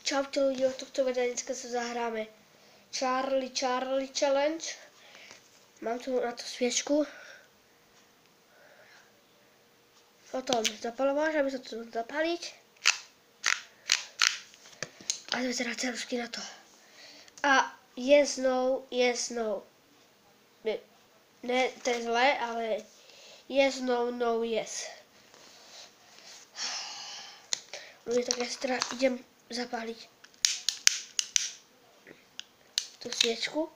Čaute ľudí, od tohto videa dneska sa zahráme Charlie Challenge. Mám tu na to sviečku. Potom zapaľováš, aby sa to zapaliť. A ideme teda cerusky na to. A yes, no, yes, no. Ne, to je zlé, ale yes, no, no, yes. Ľudia, tak ja si teda idem zapáliť tú sviečku.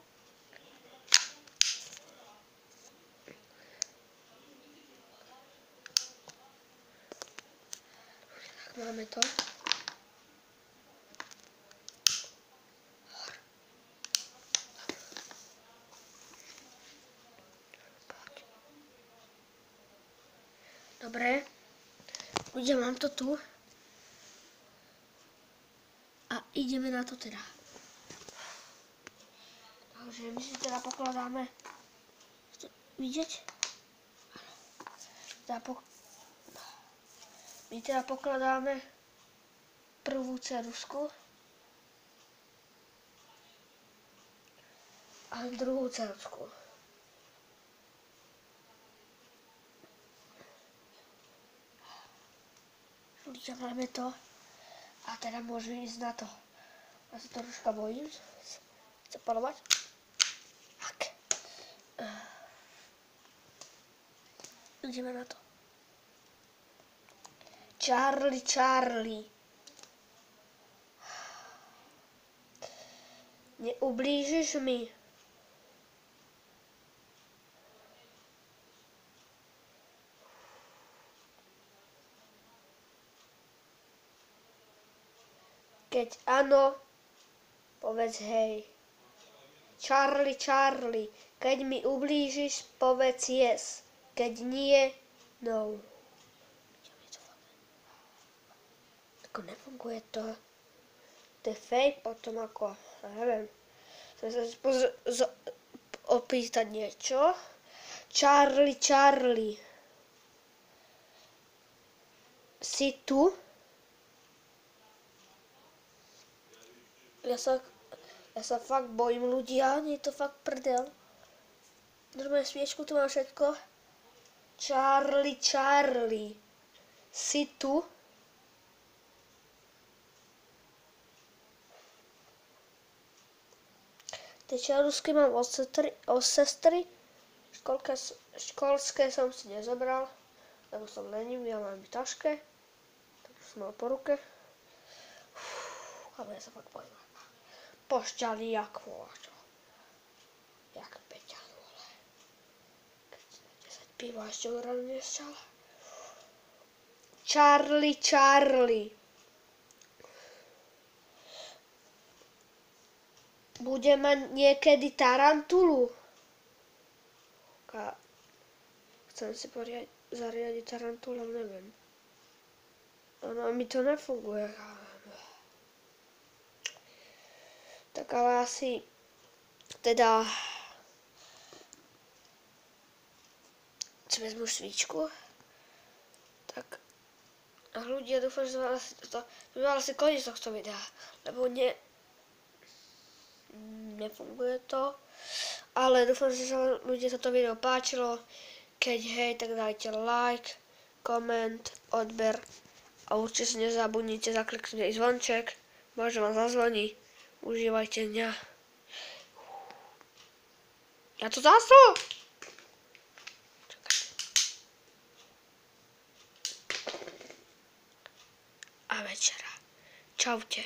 Tak máme to. Dobre. Ľudia, mám to tu. A ideme na to teda. Takže my si teda pokladáme. Chcete vidieť? My teda pokladáme prvú ceruzku. A druhú ceruzku. Ľudia, máme to. A teda môžeme ísť na to. Ja sa troška bojím zapaľovať. Tak. Ideme na to. Charlie. Neublížiš mi? Keď áno, povedz hej. Charlie, keď mi ublížiš, povedz yes. Keď nie, no. Ako nefunguje to. To je fake, potom ako, neviem. Chcem sa opýtať niečo. Charlie. Si tu? Ja sa fakt bojím ľudia, nie je to fakt prdel. Normálne sviečku, tu mám všetko. Charlie. Si tu? Tie čarusky mám od sestry. Školské som si nezobral, lebo som lenivý a mám v taške. Takže som mal po ruke. Ale ja sa fakt bojím. Pošťaný jak vôčo. Jak Peťan, vole. Keď 10 piva ešte od ránu nesčal. Charlie. Bude mať niekedy tarantulu. Chcem si zariadiť tarantulu, neviem. Ono mi to nefunguje. Tak ale asi teda si vezmu svíčku. Tak a ľudia, dúfam, že vám asi koniec tohto videa, lebo nefunguje to. Ale dúfam, že sa ľudia toto video páčilo. Keď hej, tak dajte like, koment, odber a určite si nezabudnite zakliknúť aj zvonček, možno vám zazvoní. Užívajte dňa. Ja to zasnú! A večera. Čaute.